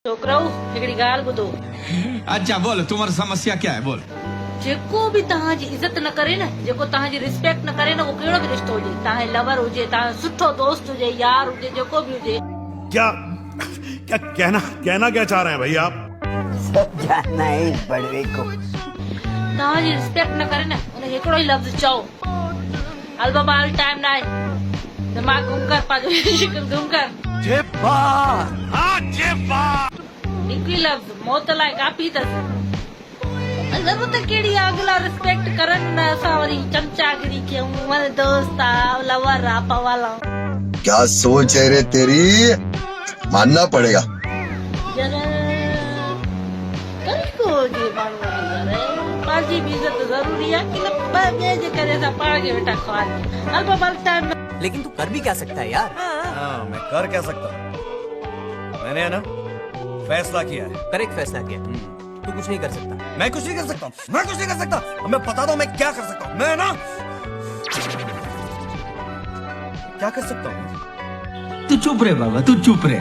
छोकराओ हिकिड़ी ॻाल्हि ॿुधो। अच्छा बोल, तुम्हारी समस्या क्या है? बोल। जेको भी तव्हांजी इज़त न करे न, जेको तव्हांजी रिस्पेक्ट न करे न, वो कहिड़ो बि रिश्तो हुजे, तव्हांजो लवर हुजे, तव्हांजो सुठो दोस्त हुजे, यार हुजे, जेको बि हुजे। क्या क्या कहना क्या चाह रहे हैं भाई आप? सब जानना है इस बड़वे को। तव्हांजी रिस्पेक्ट न करे न, उनखे हिकिड़ो ई लफ़्ज़ चओ, हल बाबा हल, टाइम न आहे, दिमाग़ घुम कर, पंहिंजो शिकिल घुम कर, हिकु ई लफ़्ज़ मौत लाइ काफ़ी अथसि। ज़रूरत कहिड़ी आहे अॻिला रिस्पेक्ट करनि न, असां वरी चमचागिरी कयूं, वरी दोस्त आहे, लवर आहे, पवाला। क्या सोच है रे तेरी, मानना पड़ेगा। पंहिंजी बि इज़त ज़रूरी आहे कि न, ॿिए जे करे असां पाण खे वेठा ख़्वाल। हल बाबा टाइम। लेकिन तू कर भी क्या सकता है यार? हाँ, मैं कर क्या सकता हूँ? मैंने है ना फैसला किया है। करेक्ट फैसला किया। तू कुछ नहीं कर सकता। मैं कुछ नहीं कर सकता। मैं कुछ नहीं कर सकता। अब मैं बता दूं मैं क्या कर सकता हूँ। मैं ना क्या कर सकता हूँ? तू चुप रे बाबा, तू चुप रे।